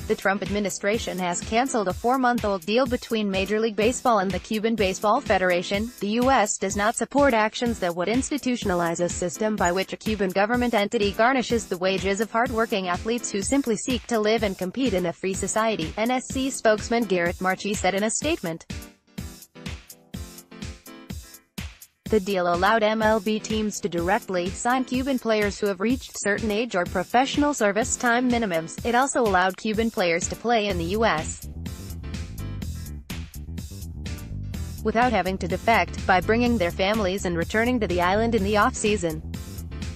the Trump administration has canceled a 4-month-old deal between Major League Baseball and the Cuban Baseball Federation. The U.S. does not support actions that would institutionalize a system by which a Cuban government entity garnishes the wages of hardworking athletes who simply seek to live and compete in a free society, NSC spokesman Garrett Marquis said in a statement. The deal allowed MLB teams to directly sign Cuban players who have reached certain age or professional service time minimums. It also allowed Cuban players to play in the U.S. without having to defect, by bringing their families and returning to the island in the off-season.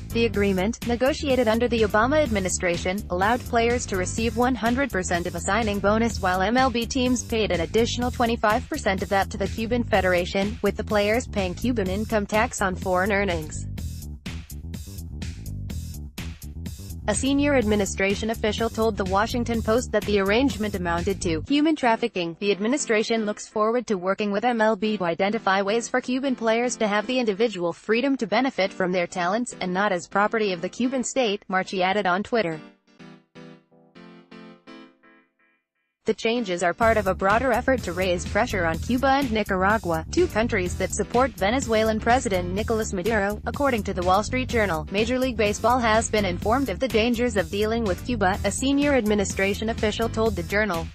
The agreement, negotiated under the Obama administration, allowed players to receive 100% of a signing bonus, while MLB teams paid an additional 25% of that to the Cuban Federation, with the players paying Cuban income tax on foreign earnings. A senior administration official told The Washington Post that the arrangement amounted to human trafficking. The administration looks forward to working with MLB to identify ways for Cuban players to have the individual freedom to benefit from their talents, and not as property of the Cuban state, Marquis added on Twitter. The changes are part of a broader effort to raise pressure on Cuba and Nicaragua, two countries that support Venezuelan President Nicolas Maduro. According to the Wall Street Journal, Major League Baseball has been informed of the dangers of dealing with Cuba, a senior administration official told the Journal.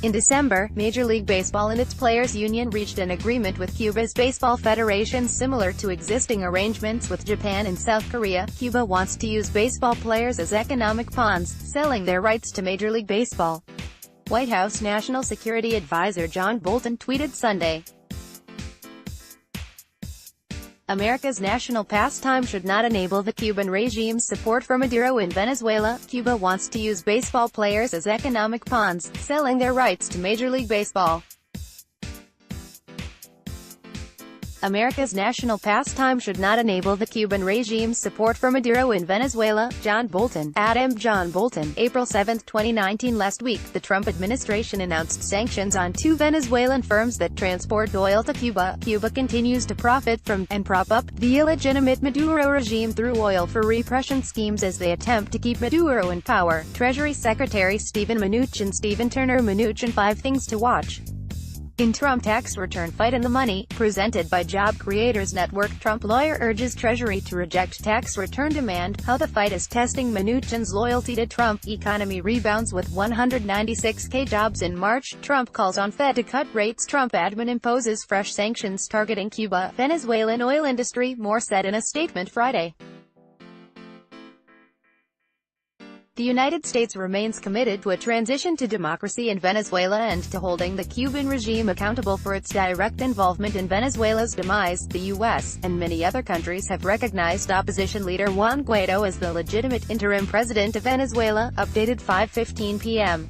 In December, Major League Baseball and its players' union reached an agreement with Cuba's Baseball Federation similar to existing arrangements with Japan and South Korea. Cuba wants to use baseball players as economic pawns, selling their rights to Major League Baseball. White House National Security Advisor John Bolton tweeted Sunday, "America's national pastime should not enable the Cuban regime's support for Maduro in Venezuela. Cuba wants to use baseball players as economic pawns, selling their rights to Major League Baseball. America's national pastime should not enable the Cuban regime's support for Maduro in Venezuela." John Bolton, John Bolton, April 7, 2019. Last week, the Trump administration announced sanctions on two Venezuelan firms that transport oil to Cuba. Cuba continues to profit from, and prop up, the illegitimate Maduro regime through oil for repression schemes as they attempt to keep Maduro in power. Treasury Secretary Steven Mnuchin 5 things to watch in Trump tax return fight. In the money, presented by Job Creators Network, Trump lawyer urges Treasury to reject tax return demand. How the fight is testing Mnuchin's loyalty to Trump. Economy rebounds with 196,000 jobs in March. Trump calls on Fed to cut rates. Trump admin imposes fresh sanctions targeting Cuba. Venezuelan oil industry, more said in a statement Friday. The United States remains committed to a transition to democracy in Venezuela and to holding the Cuban regime accountable for its direct involvement in Venezuela's demise. The U.S. and many other countries have recognized opposition leader Juan Guaido as the legitimate interim president of Venezuela, updated 5:15 p.m.